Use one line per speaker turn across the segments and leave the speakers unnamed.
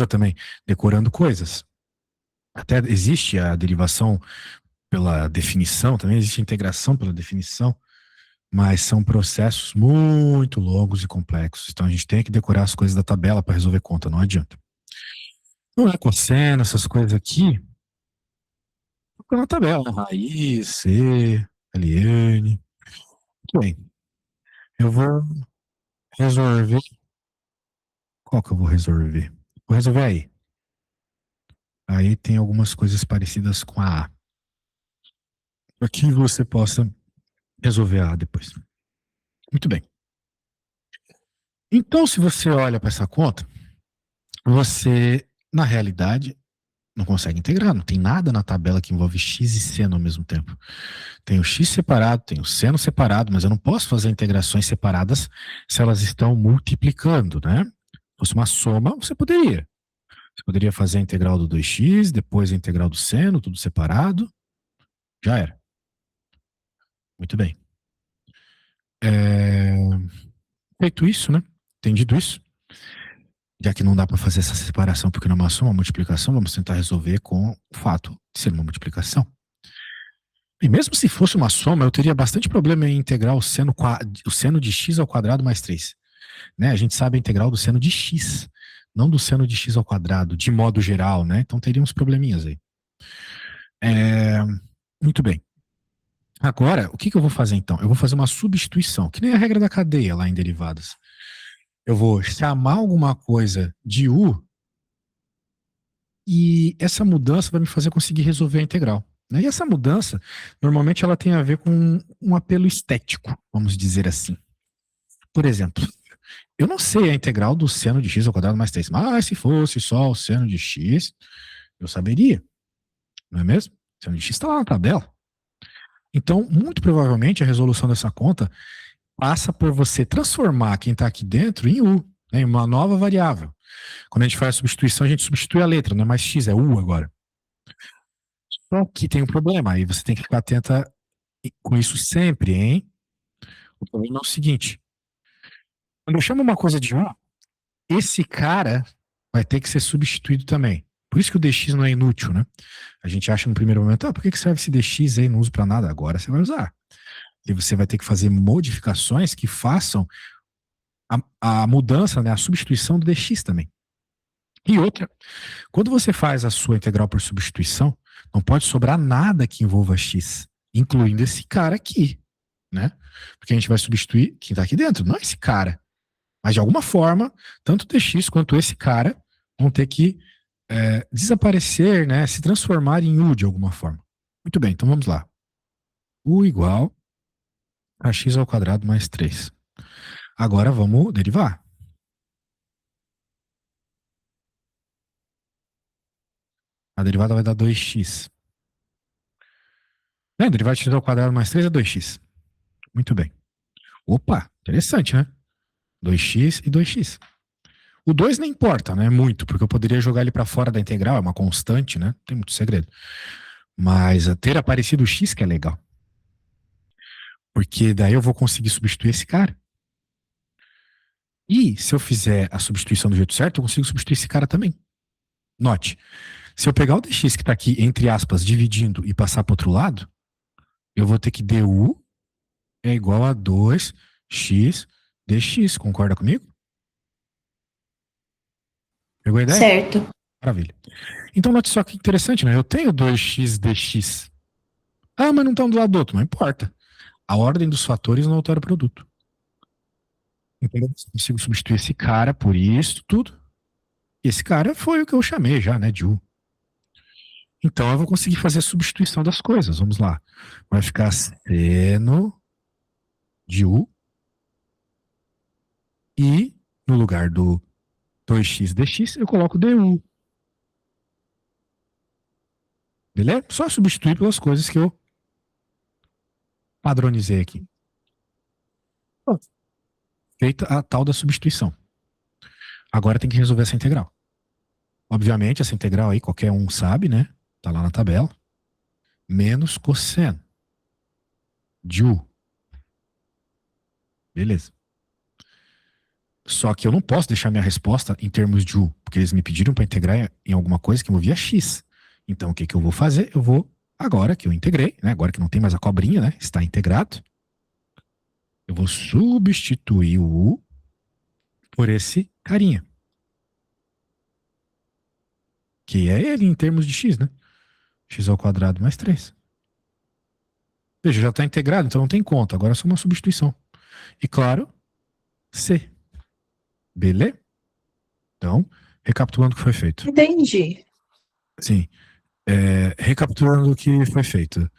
substitutiva também, decorando coisas. Até existe a derivação pela definição, também existe a integração pela definição, mas são processos muito longos e complexos. Então a gente tem que decorar as coisas da tabela para resolver conta, não adianta. Não é cosseno, essas coisas aqui, fica na tabela, né? Raiz, C, ln. Muito bem. Eu vou resolver. Qual que eu vou resolver? Vou resolver aí. Aí tem algumas coisas parecidas com a A. Para que você possa resolver a A depois. Muito bem. Então, se você olha para essa conta, você, na realidade, não consegue integrar. Não tem nada na tabela que envolve x e seno ao mesmo tempo. Tem o x separado, tem o seno separado, mas eu não posso fazer integrações separadas se elas estão multiplicando, né? Se fosse uma soma, você poderia. Você poderia fazer a integral do 2x, depois a integral do seno, tudo separado. Já era. Muito bem. Feito isso, né? Entendido isso. Já que não dá para fazer essa separação porque não é uma soma, uma multiplicação, vamos tentar resolver com o fato de ser uma multiplicação. E mesmo se fosse uma soma, eu teria bastante problema em integrar o seno de x ao quadrado mais 3. Né? A gente sabe a integral do seno de x, não do seno de x ao quadrado, de modo geral, né? Então teria uns probleminhas aí. Muito bem. Agora, o que eu vou fazer então? Eu vou fazer uma substituição, que nem a regra da cadeia lá em derivadas. Eu vou chamar alguma coisa de u e essa mudança vai me fazer conseguir resolver a integral. Né? E essa mudança, normalmente, ela tem a ver com um apelo estético, vamos dizer assim. Por exemplo, eu não sei a integral do seno de x ao quadrado mais 3, mas se fosse só o seno de x, eu saberia, não é mesmo? O seno de x está lá na tabela. Então, muito provavelmente, a resolução dessa conta passa por você transformar quem está aqui dentro em u, né, em uma nova variável. Quando a gente faz a substituição, a gente substitui a letra, não é mais x, é u agora. Só que tem um problema, aí você tem que ficar atenta com isso sempre, hein? O problema é o seguinte: quando eu chamo uma coisa de u, esse cara vai ter que ser substituído também. Por isso que o dx não é inútil, né? A gente acha no primeiro momento, por que serve esse dx aí? Não uso para nada. Agora você vai usar. E você vai ter que fazer modificações que façam a mudança, né, a substituição do dx também. E outra, quando você faz a sua integral por substituição, não pode sobrar nada que envolva x, incluindo esse cara aqui, né? Porque a gente vai substituir quem está aqui dentro, não esse cara. Mas de alguma forma, tanto o dx quanto esse cara vão ter que desaparecer, né? Se transformar em u de alguma forma. Muito bem, então vamos lá. U igual a x ao quadrado mais 3. Agora vamos derivar. A derivada vai dar 2x. Né? Derivada de x ao quadrado mais 3 é 2x. Muito bem. Opa, interessante, né? 2x e 2x. O 2 não importa, né? Muito, porque eu poderia jogar ele para fora da integral, é uma constante, né? Não tem muito segredo. Mas ter aparecido o x que é legal. Porque daí eu vou conseguir substituir esse cara. E se eu fizer a substituição do jeito certo, eu consigo substituir esse cara também. Note, se eu pegar o dx que está aqui, entre aspas, dividindo e passar para o outro lado, eu vou ter que du é igual a 2x dx. Concorda comigo? Pegou a ideia?
Certo.
Maravilha. Então, note só que interessante, né? Eu tenho 2x dx. Ah, mas não estão do lado do outro. Não importa. A ordem dos fatores não altera o produto. Então, eu consigo substituir esse cara por isso, tudo. E esse cara foi o que eu chamei já, né, de u. Então, eu vou conseguir fazer a substituição das coisas. Vamos lá. Vai ficar seno de u. E, no lugar do 2x dx, eu coloco du. Beleza? Só substituir pelas coisas que eu padronizei aqui. Feita a tal da substituição. Agora tem que resolver essa integral. Obviamente, essa integral aí qualquer um sabe, né? Tá lá na tabela. Menos cosseno de u. Beleza. Só que eu não posso deixar minha resposta em termos de U, porque eles me pediram para integrar em alguma coisa que envolvia X. Então, o que que eu vou fazer? Eu vou, agora que eu integrei, né? Agora que não tem mais a cobrinha, né? Está integrado. Eu vou substituir o U por esse carinha, que é ele em termos de X, né? X ao quadrado mais 3. Veja, já está integrado, então não tem conta. Agora é só uma substituição. E claro, C. Beleza? Então, recapitulando o que foi feito.
Entendi.
Sim. Recapitulando o que foi feito.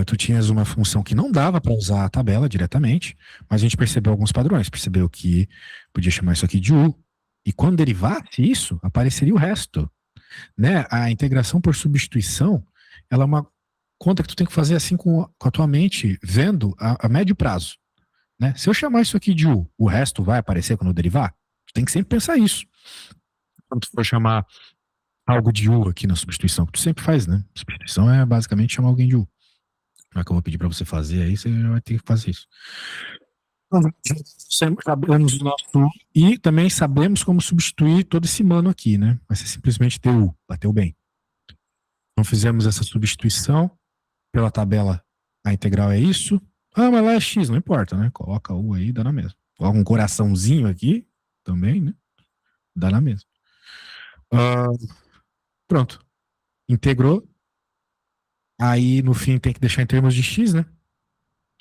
Tu tinhas uma função que não dava para usar a tabela diretamente, mas a gente percebeu alguns padrões. Percebeu que podia chamar isso aqui de U. E quando derivasse isso, apareceria o resto. Né? A integração por substituição, ela é uma conta que tu tem que fazer assim com a tua mente, vendo a médio prazo. Né? Se eu chamar isso aqui de U, o resto vai aparecer quando eu derivar? Tu tem que sempre pensar isso. Quando tu for chamar algo de U aqui na substituição, que tu sempre faz, né? Substituição é basicamente chamar alguém de U. Não é que eu vou pedir para você fazer, aí você vai ter que fazer isso. Sabemos o nosso e também sabemos como substituir todo esse mano aqui, né? Vai ser simplesmente DU, bateu bem. Então fizemos essa substituição pela tabela, a integral é isso. Ah, mas lá é X, não importa, né? Coloca U aí, dá na mesma. Coloca um coraçãozinho aqui, também, né? Dá na mesma. Ah, pronto. Integrou. Aí, no fim, tem que deixar em termos de X, né?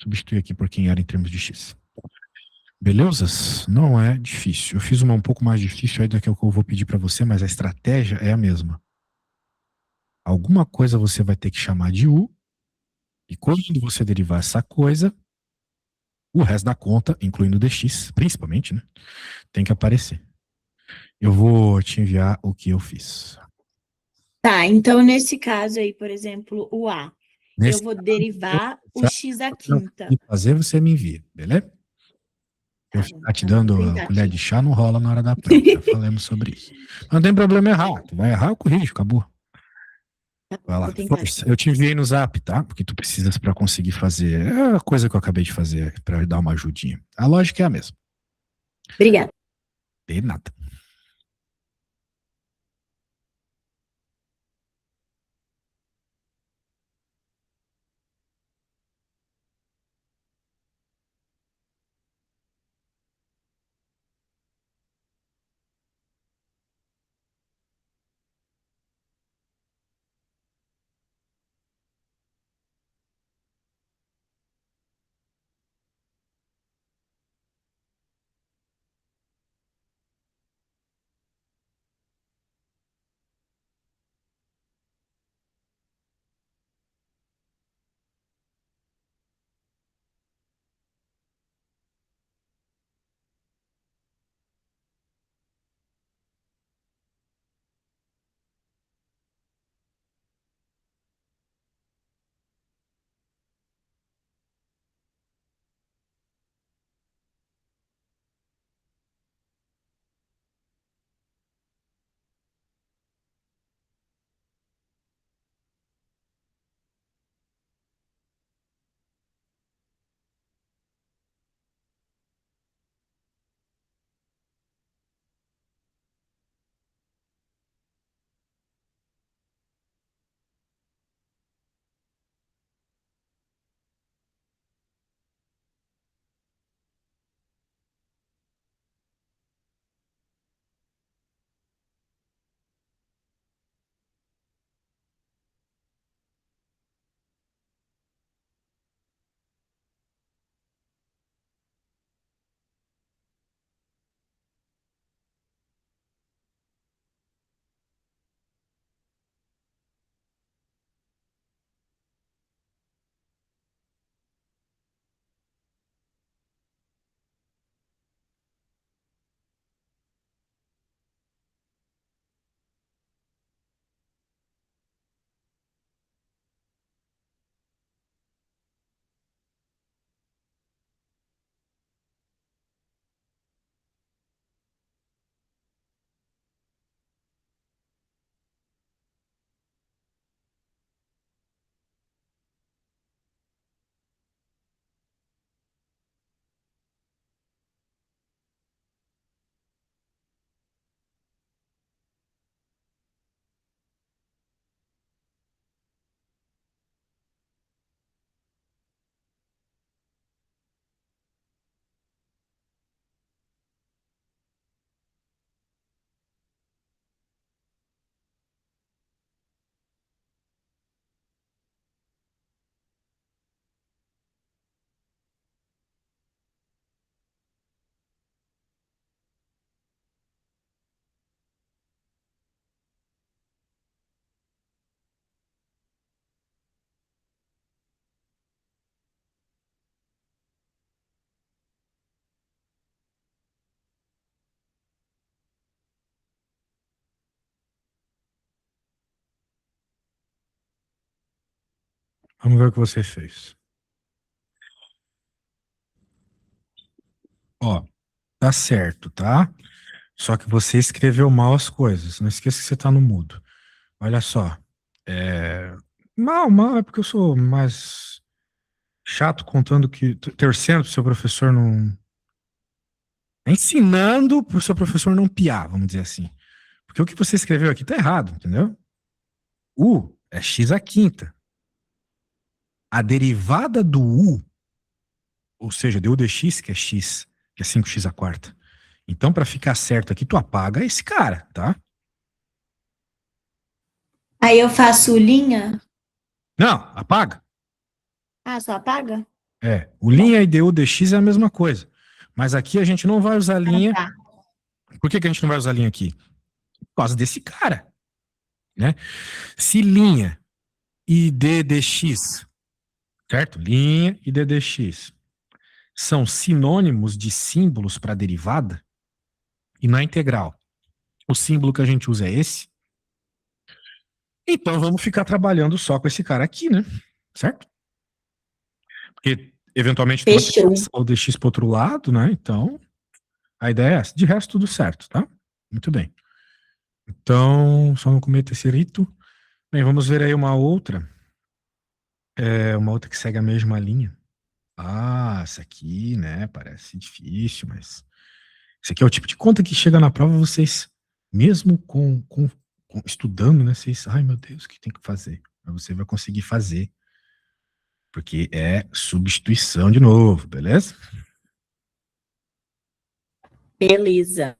Substituir aqui por quem era em termos de X. Belezas? Não é difícil. Eu fiz uma um pouco mais difícil aí do que eu vou pedir para você, mas a estratégia é a mesma. Alguma coisa você vai ter que chamar de U, e quando você derivar essa coisa, o resto da conta, incluindo o dx, principalmente, né, tem que aparecer. Eu vou te enviar o que eu fiz.
Tá, então nesse caso aí, por exemplo, o A, eu
Nesse
vou
caso,
derivar o
se
x à
não
quinta.
conseguir fazer, você me envia, beleza? Eu
Tá bom,
ficar te
tá bom, vou
dando a
tentar
colher
aqui.
de chá não rola na hora da prova. Já falamos sobre isso. Mas não tem problema errar. Tu vai errar, eu corrijo, acabou.
Tá bom,
Vai lá.
vou tentar aqui.
Força. Eu te enviei no zap, tá? Porque tu precisas para conseguir fazer. É a coisa que eu acabei de fazer para dar uma ajudinha. A lógica é a mesma.
Obrigada.
De nada. Vamos ver o que você fez. Ó, tá certo, tá? Só que você escreveu mal as coisas. Não esqueça que você tá no mudo. Olha só. É... Mal é porque eu sou mais chato contando que, torcendo pro seu professor não. Ensinando pro seu professor não piar, vamos dizer assim. Porque o que você escreveu aqui tá errado, entendeu? U é x à quinta. A derivada do u, ou seja, du dx, que é 5x à quarta. Então, para ficar certo aqui, tu apaga esse cara, tá?
Aí eu faço linha.
Não, apaga.
Ah, só apaga?
É, o
Bom,
linha e du dx é a mesma coisa. Mas aqui a gente não vai usar linha.
tá.
Por que a gente não vai usar linha aqui? Por causa desse cara, né? Se linha e d dx, certo? Linha e d dx são sinônimos de símbolos para derivada e na integral. O símbolo que a gente usa é esse. Então vamos ficar trabalhando só com esse cara aqui, né? Certo? Porque eventualmente tu vai ter que
Fechou.
passar o dx para outro lado, né? Então a ideia é essa. De resto, tudo certo, tá? Muito bem. Então, só não cometa esse rito. Bem, vamos ver aí uma outra. É uma outra que segue a mesma linha. Ah, essa aqui, né? Parece difícil, mas. Esse aqui é o tipo de conta que chega na prova, vocês, mesmo estudando, né? Vocês, ai meu Deus, o que tem que fazer? Mas você vai conseguir fazer, porque é substituição de novo, beleza?
Beleza.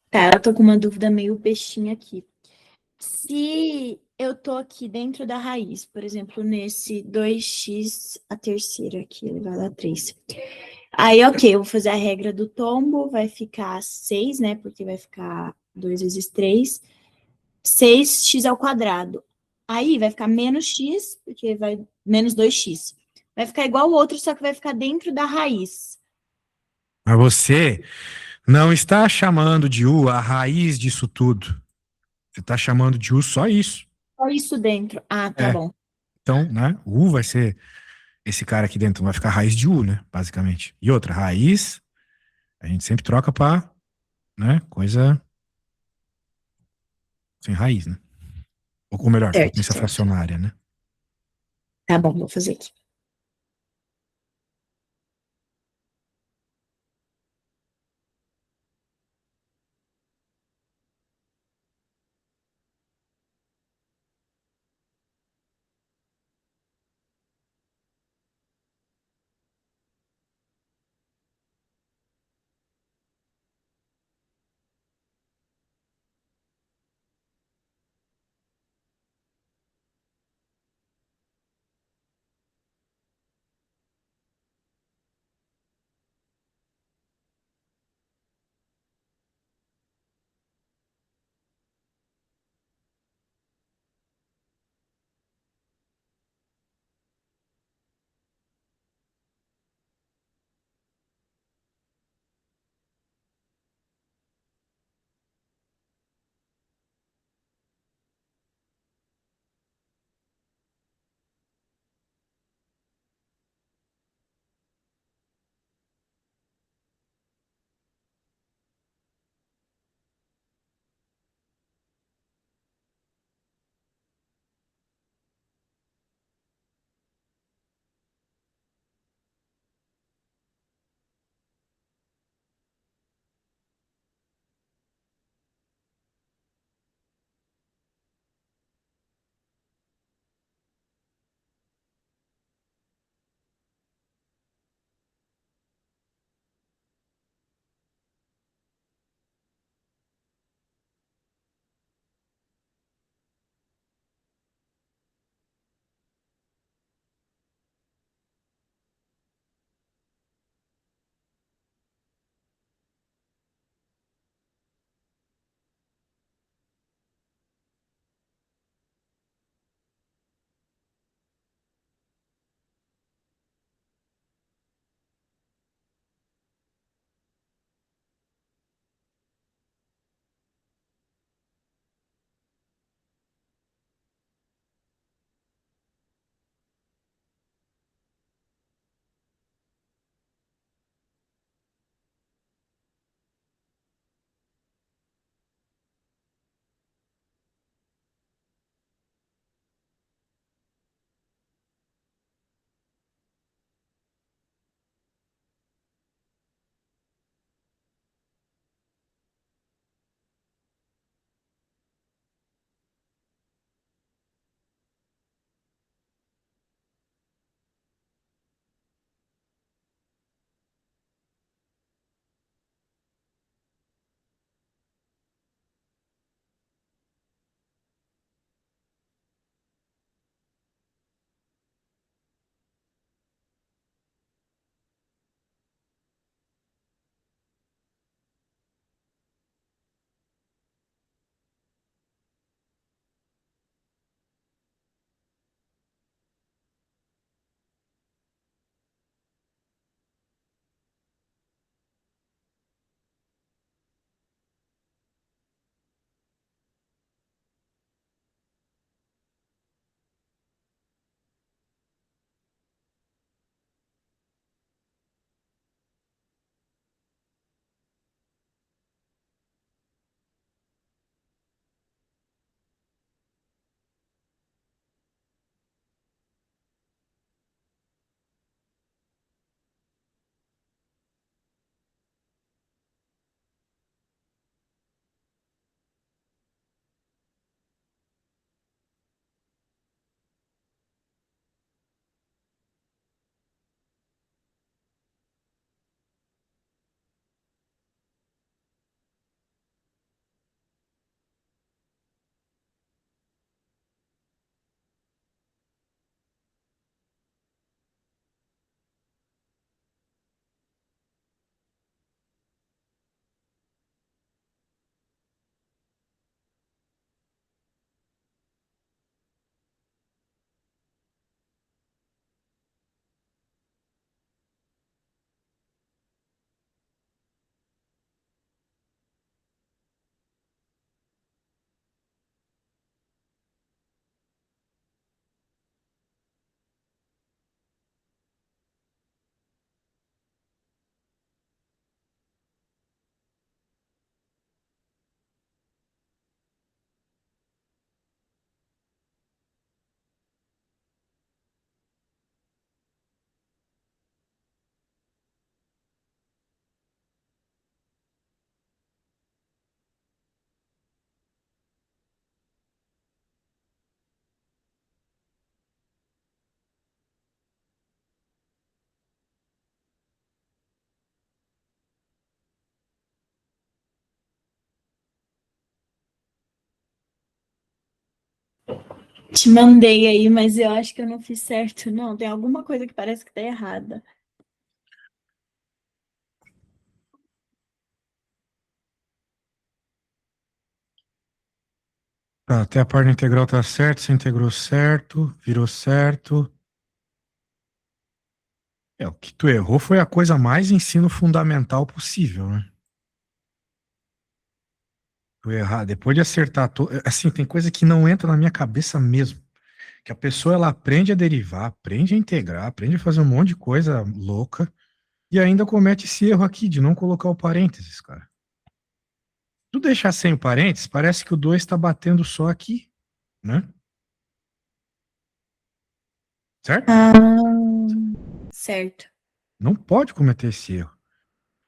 Tá, eu tô com uma dúvida meio peixinha aqui. Se eu tô aqui dentro da raiz, por exemplo, nesse 2x, a terceira aqui, elevado a 3. Aí, ok, eu vou fazer a regra do tombo, vai ficar 6, né? Porque vai ficar 2 vezes 3. 6x ao quadrado. Aí vai ficar menos x, porque vai menos 2x. Vai ficar igual o outro, só que vai ficar dentro da raiz.
Mas você não está chamando de U a raiz disso tudo. Você está chamando de U só isso.
Só isso dentro. Ah, tá
É.
bom.
Então, né? O U vai ser esse cara aqui dentro, vai ficar raiz de U, né? Basicamente. E outra, raiz, a gente sempre troca para, né? Coisa sem raiz, né? Ou melhor,
Certo,
potência
certo.
fracionária, né?
Tá bom, vou fazer aqui. Te mandei aí, mas eu acho que eu não fiz certo, não. Tem alguma coisa que parece que tá errada.
Tá, até a parte integral tá certo, você integrou certo, virou certo. É, o que tu errou foi a coisa mais ensino fundamental possível, né? Tu errar, depois de acertar, assim, tem coisa que não entra na minha cabeça mesmo. Que a pessoa, ela aprende a derivar, aprende a integrar, aprende a fazer um monte de coisa louca e ainda comete esse erro aqui de não colocar o parênteses, cara. Tu deixar sem o parênteses, parece que o 2 está batendo só aqui, né? Certo?
Ah, certo.
Não pode cometer esse erro.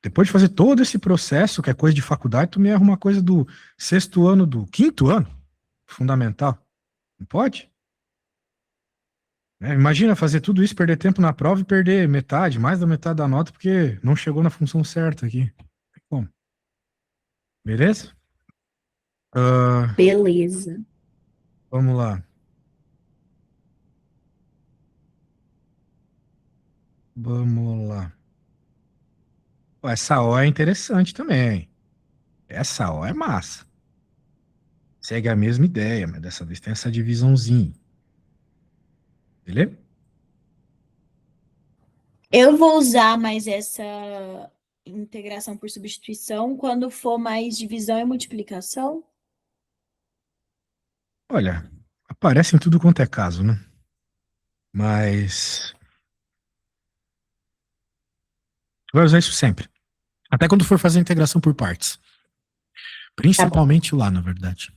Depois de fazer todo esse processo, que é coisa de faculdade, tu me erra uma coisa do sexto ano, do quinto ano, fundamental. Não pode? Né? Imagina fazer tudo isso, perder tempo na prova e perder metade, mais da metade da nota, porque não chegou na função certa aqui. Bom, beleza? Ah,
Beleza.
vamos lá. Vamos lá. Pô, essa O é interessante também. Essa O é massa. Segue a mesma ideia, mas dessa vez tem essa divisãozinha. Beleza?
Eu vou usar mais essa integração por substituição quando for mais divisão e multiplicação.
Olha, aparece em tudo quanto é caso, né? Mas tu vai usar isso sempre. Até quando for fazer a integração por partes.
Tá bom.
Principalmente lá, na verdade.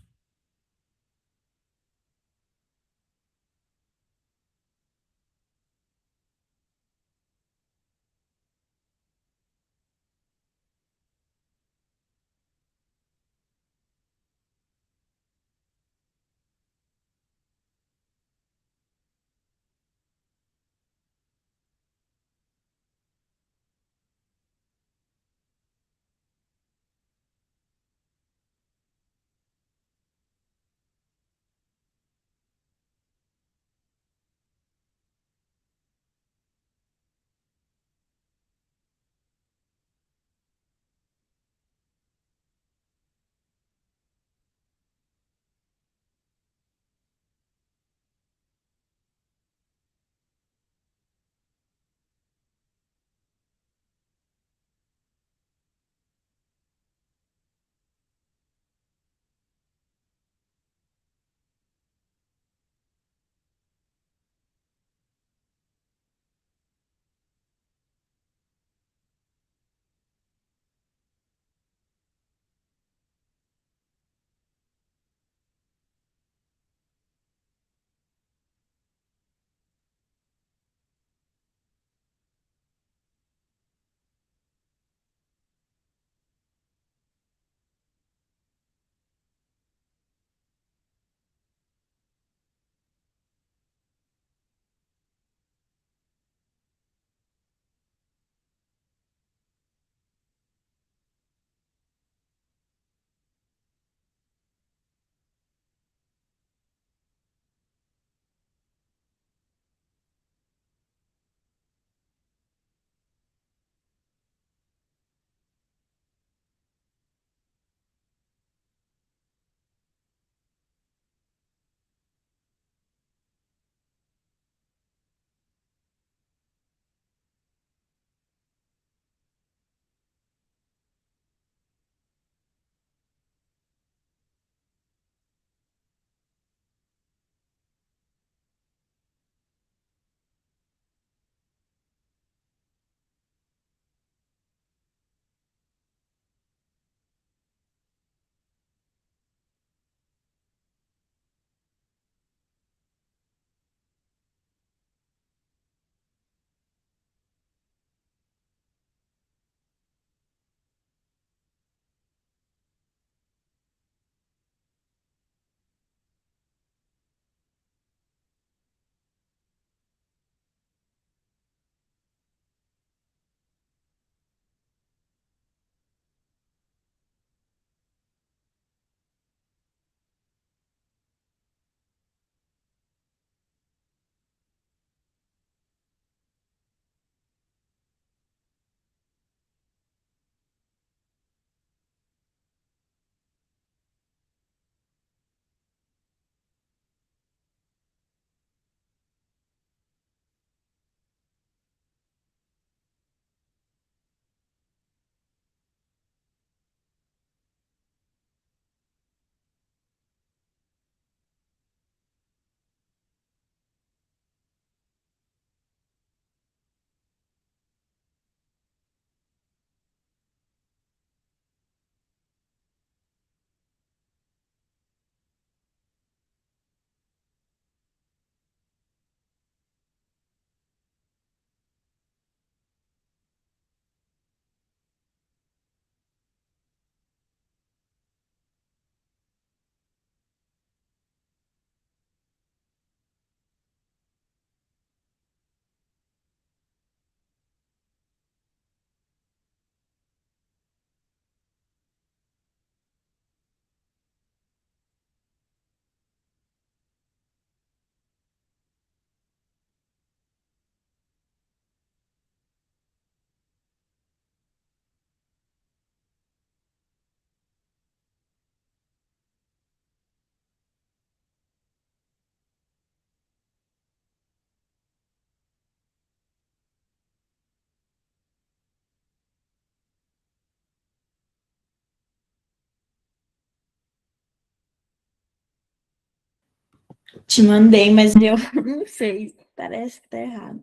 Te mandei, mas eu não sei. Parece que tá errado.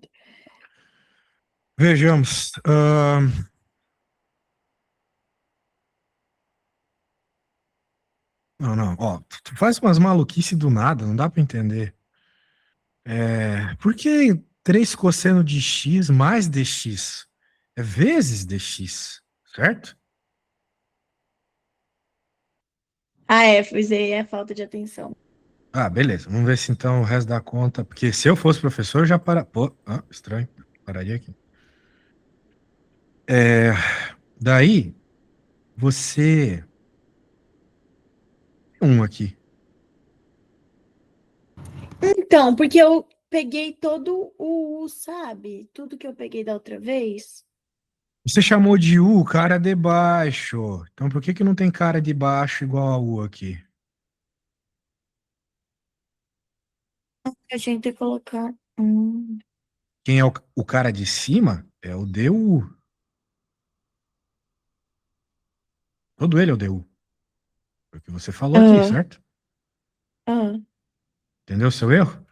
Vejamos. Não, não. Ó, tu faz umas maluquices do nada, não dá pra entender. Por que 3 cosseno de x mais dx? É vezes dx, certo?
Ah, é, pois é falta de atenção.
Ah, beleza. Vamos ver se então o resto da conta. Porque se eu fosse professor, eu já para. Pô, estranho. Pararia aqui. É, daí, você. Aqui.
Então, porque eu peguei todo o U, sabe? Tudo que eu peguei da outra vez.
Você chamou de U, cara de baixo. Então por que que não tem cara de baixo igual a U aqui?
Eu tinha que ter colocado.
Quem é o cara de cima é o DU. Todo ele é o DU. Foi o que você falou aqui,
Ah,
certo?
ah.
Entendeu o seu erro?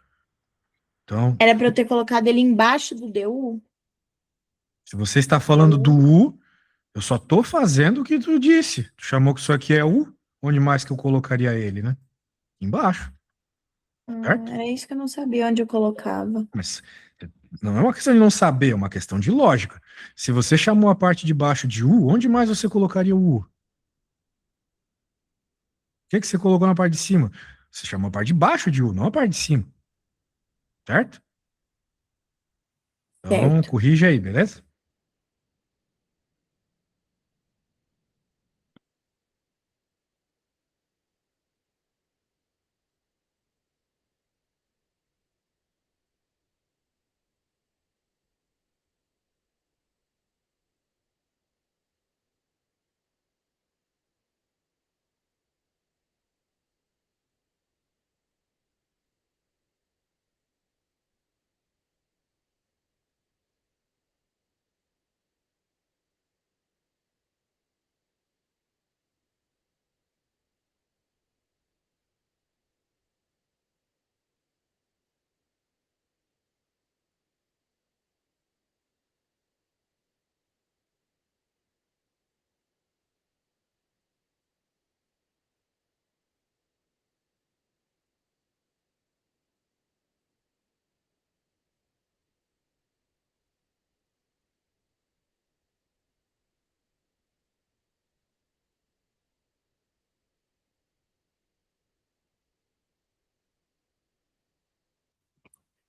Então,
Era para eu ter colocado ele embaixo do DU?
se você está falando do
DU.
U, eu só tô fazendo o que tu disse. Tu chamou que isso aqui é U? Onde mais que eu colocaria ele, né? Embaixo, certo?
Era isso que eu não sabia onde eu colocava.
Mas não é uma questão de não saber, é uma questão de lógica. Se você chamou a parte de baixo de U, onde mais você colocaria o U? O que que você colocou na parte de cima? Você chamou a parte de baixo de U, não a parte de cima, certo? Então,
Certo.
corrige aí, beleza?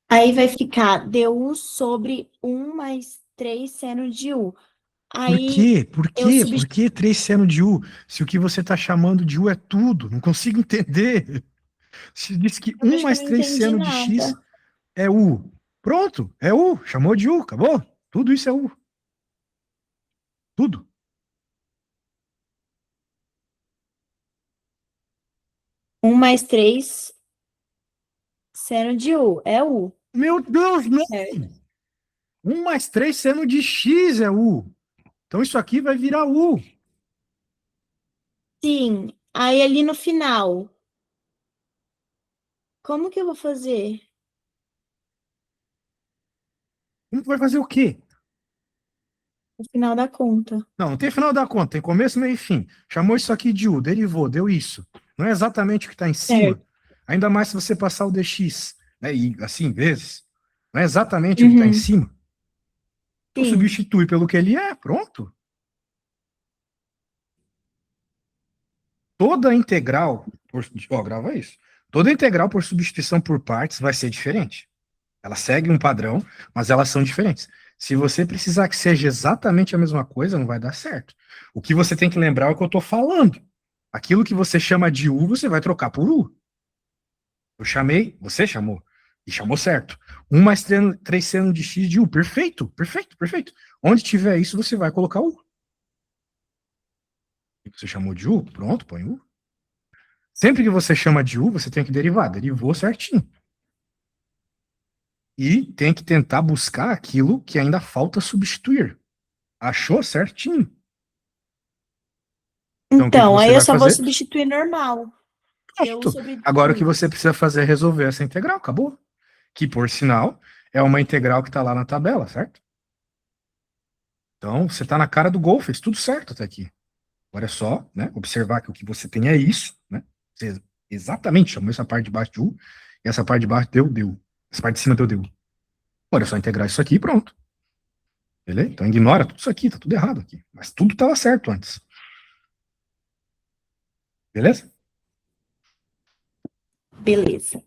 Aí vai ficar DU sobre 1 mais 3 seno de U.
Por
Aí
quê? Por
eu
quê? Por
substituo.
que 3 seno de U? Se o que você está chamando de U é tudo, não consigo entender. Se diz que
Eu
1
acho que eu
mais
não
3
entendi
seno de X
nada.
é U. Pronto, é U. Chamou de U, acabou. Tudo isso é U. Tudo.
1 mais 3 seno de U. É U.
Meu Deus, não!
Certo.
1 mais 3 seno de X é U. Então isso aqui vai virar U.
Sim. Aí ali no final, como que eu vou fazer?
Como que vai fazer o quê?
No final da conta.
Não, não tem final da conta, tem começo, meio e fim. Chamou isso aqui de U, derivou, deu isso. Não é exatamente o que está em cima.
Certo.
Ainda mais se você passar o dx, né? E assim, vezes. Não é exatamente o que está em
Uhum.
cima. Então
Sim.
substitui pelo que ele é, pronto. Toda integral, grava isso. Toda integral por substituição por partes vai ser diferente. Ela segue um padrão, mas elas são diferentes. Se você precisar que seja exatamente a mesma coisa, não vai dar certo. O que você tem que lembrar é o que eu estou falando. Aquilo que você chama de U, você vai trocar por U. Eu chamei, você chamou, e chamou certo. 1 mais 3 seno de x de U. Perfeito, perfeito, perfeito. Onde tiver isso, você vai colocar U. Você chamou de U? Pronto, põe U. Sempre que você chama de U, você tem que derivar. Derivou certinho. E tem que tentar buscar aquilo que ainda falta substituir. Achou certinho. Então, o que que
Então,
você
aí eu
vai
só vou
fazer?
substituir normal. Eu sobre
Agora o que
2.
você precisa fazer é resolver essa integral, acabou. Que, por sinal, é uma integral que está lá na tabela, certo? Então, você está na cara do gol, fez tudo certo até aqui. Agora é só, né, observar que o que você tem é isso, né? Você exatamente chamou essa parte de baixo de U, e essa parte de baixo deu. Essa parte de cima deu. Agora é só integrar isso aqui e pronto. Beleza? Então ignora tudo isso aqui, tá tudo errado aqui. Mas tudo estava certo antes. Beleza?
Beleza.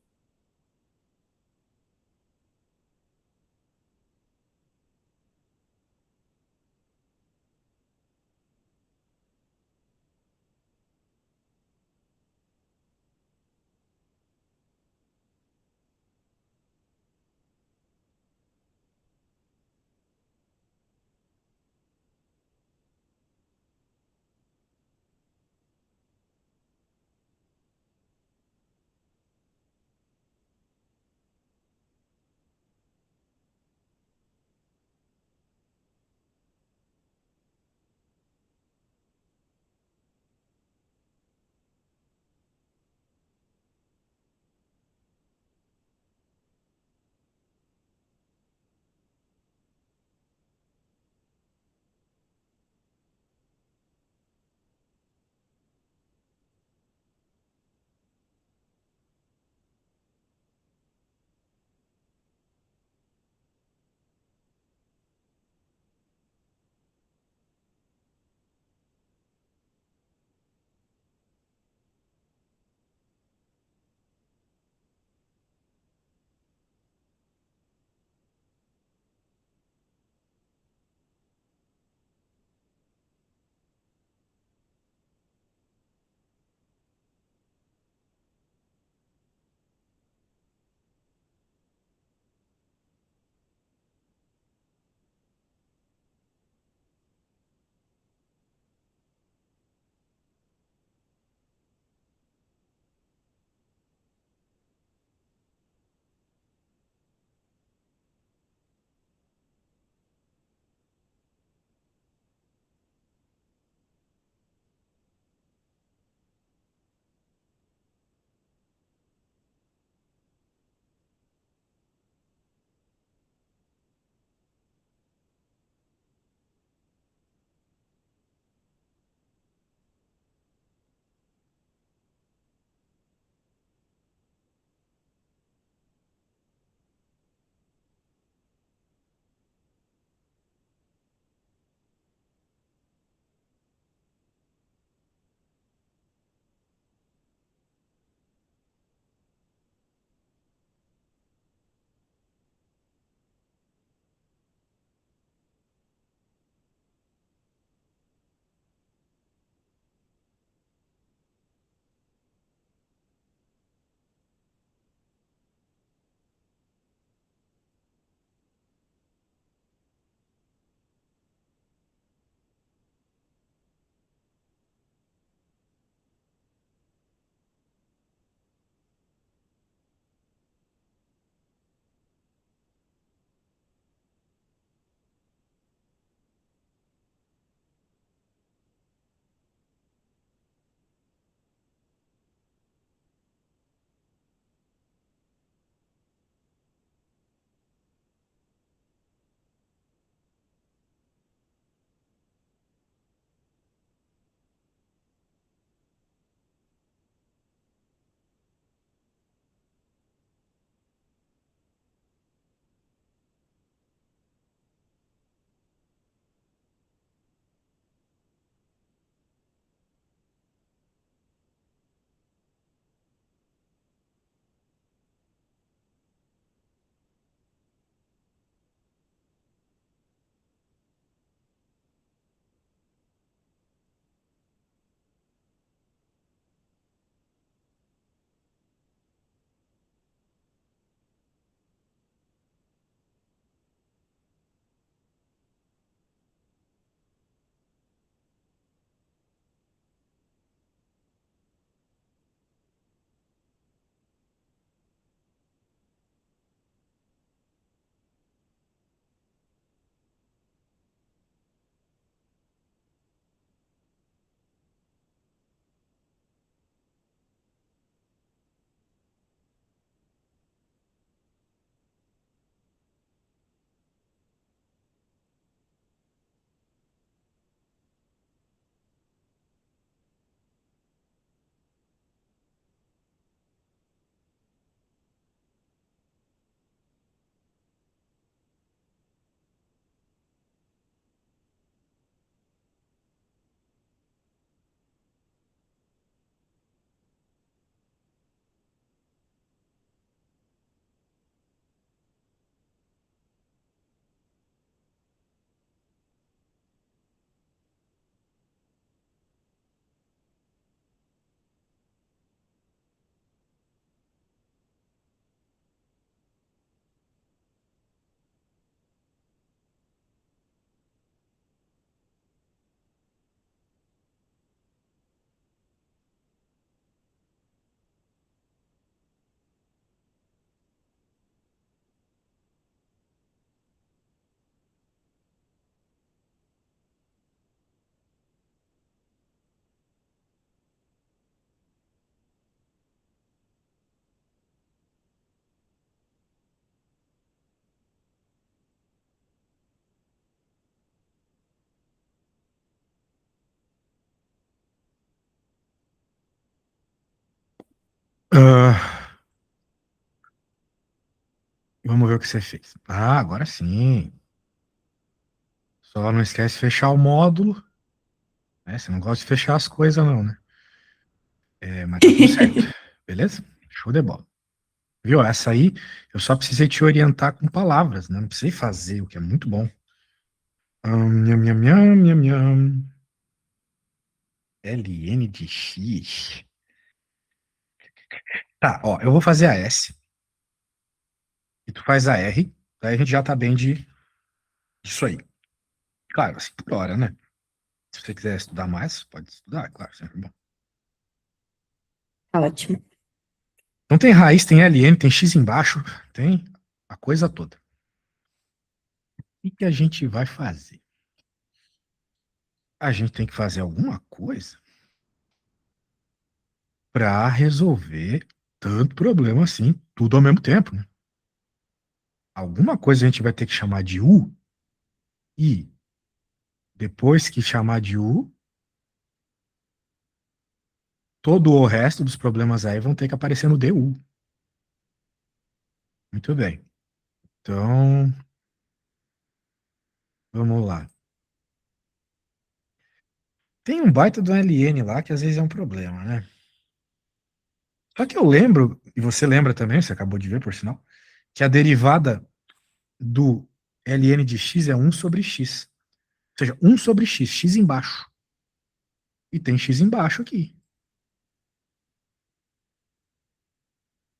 Ah, vamos ver o que você fez. Ah, agora sim. Só não esquece de fechar o módulo. Né? Você não gosta de fechar as coisas, não, né? É, mas tá tudo certo. Beleza? Show de bola. Viu? Essa aí eu só precisei te orientar com palavras, né? Não precisei fazer, o que é muito bom. Nham, nham, nham, nham, nham. LN de X. Tá, ó, eu vou fazer a S e tu faz a R. Daí a gente já tá bem disso aí. Claro, assim, por hora, né? Se você quiser estudar mais, pode estudar, claro, sempre bom.
Ótimo.
Então tem raiz, tem LN, tem X embaixo, tem a coisa toda. O que a gente vai fazer? A gente tem que fazer alguma coisa para resolver tanto problema assim, tudo ao mesmo tempo, né? Alguma coisa a gente vai ter que chamar de U e depois que chamar de U, todo o resto dos problemas aí vão ter que aparecer no DU. Muito bem. Então, vamos lá. Tem um baita do LN lá que às vezes é um problema, né? Só que eu lembro, e você lembra também, você acabou de ver por sinal, que a derivada do ln de x é 1 sobre x. Ou seja, 1 sobre x, x embaixo. E tem x embaixo aqui.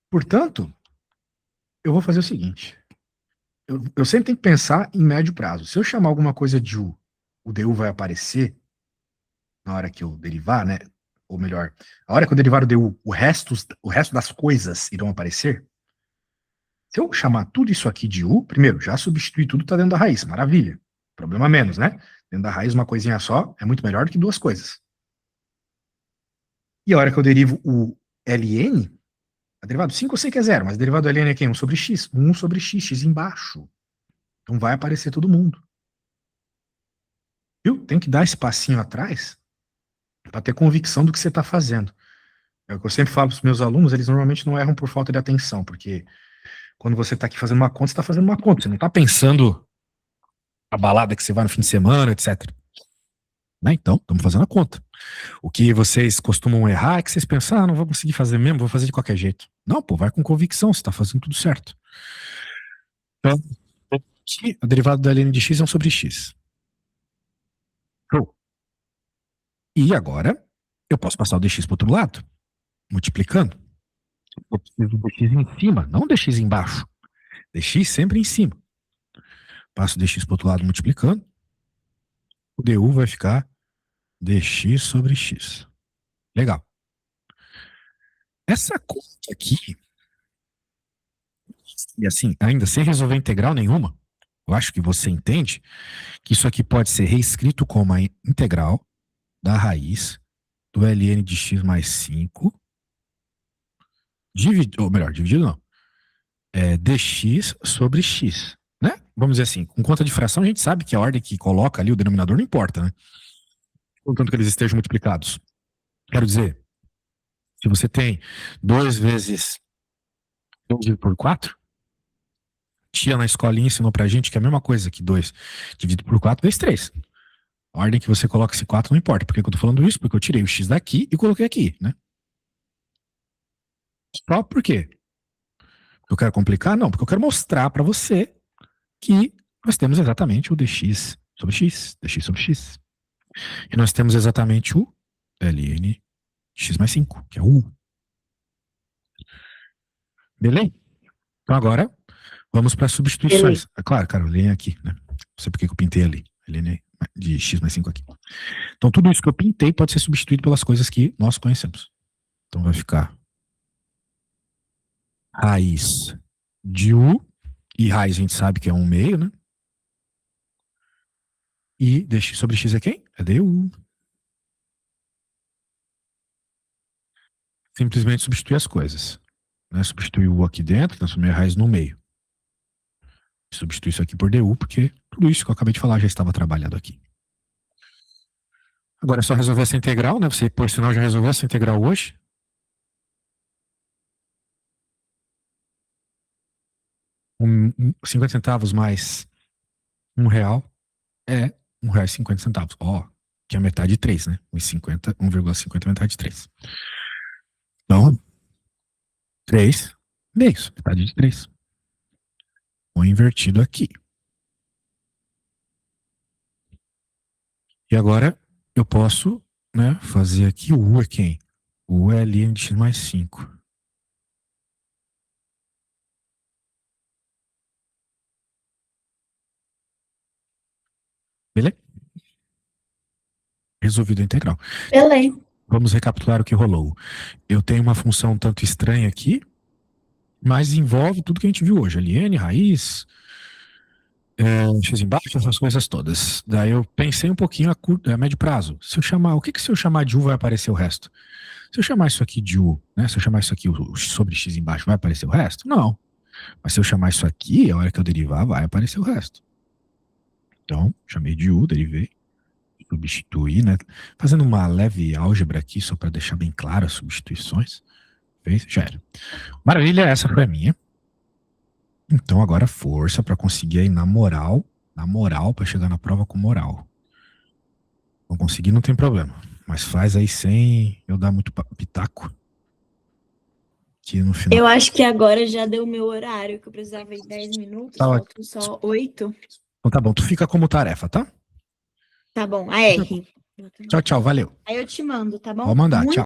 Portanto, eu vou fazer o seguinte. Eu sempre tenho que pensar em médio prazo. Se eu chamar alguma coisa de u, o du vai aparecer na hora que eu derivar, né? Ou melhor, a hora que eu derivar o du, o resto das coisas irão aparecer. Se eu chamar tudo isso aqui de u, primeiro, já substitui tudo que está dentro da raiz. Maravilha. Problema menos, né? Dentro da raiz, uma coisinha só é muito melhor do que duas coisas. E a hora que eu derivo o ln, a derivada do 5 eu sei que é zero, mas a derivada do ln é quem? 1 sobre x. 1 sobre x, x embaixo. Então vai aparecer todo mundo. Viu? Tem que dar esse passinho atrás para ter convicção do que você está fazendo. É o que eu sempre falo para os meus alunos, eles normalmente não erram por falta de atenção, porque quando você está aqui fazendo uma conta, você está fazendo uma conta, você não está pensando a balada que você vai no fim de semana, etc. Né? Então, estamos fazendo a conta. O que vocês costumam errar é que vocês pensam, não vou conseguir fazer mesmo, vou fazer de qualquer jeito. Não, pô, vai com convicção, você está fazendo tudo certo. Então, a derivada da ln de x é 1 sobre x. Show. E agora, eu posso passar o dx para o outro lado, multiplicando. Eu preciso do dx em cima, não dx embaixo. Dx sempre em cima. Passo dx para o outro lado multiplicando. O du vai ficar dx sobre x. Legal. Essa conta aqui, e assim, ainda sem resolver integral nenhuma, eu acho que você entende que isso aqui pode ser reescrito como a integral da raiz do ln de x mais 5, ou melhor, dividido não, dx sobre x. Né? Vamos dizer assim, com conta de fração a gente sabe que a ordem que coloca ali o denominador não importa, né? Contanto que eles estejam multiplicados. Quero dizer, se você tem 2 vezes 2 dividido por 4, tia na escolinha ensinou pra gente que é a mesma coisa que 2 dividido por 4 vezes 3. A ordem que você coloca esse 4 não importa. Por que eu tô falando isso? Porque eu tirei o x daqui e coloquei aqui, né? Só por quê? Eu quero complicar? Não, porque eu quero mostrar para você que nós temos exatamente o dx sobre x, dx sobre x. E nós temos exatamente o ln x mais 5, que é o u. Beleza? Então agora, vamos para substituições. É claro, cara, eu leio aqui, né? Não sei por que eu pintei ali. ln de x mais 5 aqui. Então tudo isso que eu pintei pode ser substituído pelas coisas que nós conhecemos. Então vai ficar raiz de u, e raiz a gente sabe que é 1 meio, né? E dx sobre x é quem? É du. Simplesmente substituir as coisas. Né? Substituir o u aqui dentro, transformei a raiz no meio. Substituir isso aqui por du, porque tudo isso que eu acabei de falar já estava trabalhado aqui. Agora é só resolver essa integral, né? Você, por sinal, já resolveu essa integral hoje. 50 centavos mais R$ 1 é R$ 1,50. Ó, que é metade de 3, né? 1,50 é metade de 3. Então, 3 meios, metade de 3. Põe invertido aqui. E agora eu posso, né, fazer aqui o U é quem? O U é ln de x mais 5. Beleza? Resolvido a integral.
Beleza.
Vamos recapitular o que rolou. Eu tenho uma função um tanto estranha aqui, mas envolve tudo que a gente viu hoje. Ln, raiz, x embaixo, essas coisas todas. Daí eu pensei um pouquinho a médio prazo. Se eu chamar, se eu chamar de U vai aparecer o resto? Se eu chamar isso aqui de U, né? Se eu chamar isso aqui sobre x embaixo, vai aparecer o resto? Não. Mas se eu chamar isso aqui, a hora que eu derivar, vai aparecer o resto. Então, chamei de U, derivei, substituí, né? Fazendo uma leve álgebra aqui, só para deixar bem claro as substituições. Fez? Já era. Maravilha, essa foi a minha. Então agora força para conseguir aí na moral, para chegar na prova com moral. Não conseguir, não tem problema. Mas faz aí sem eu dar muito pitaco. Que no final.
Eu acho que agora já deu o meu horário, que eu precisava ir 10 minutos,
Tá,
faltam só 8.
então tá bom, tu fica como tarefa, tá?
Tá bom, a R.
Tchau, tchau, valeu.
Aí eu te mando, tá bom?
Pode mandar,
Muito
tchau.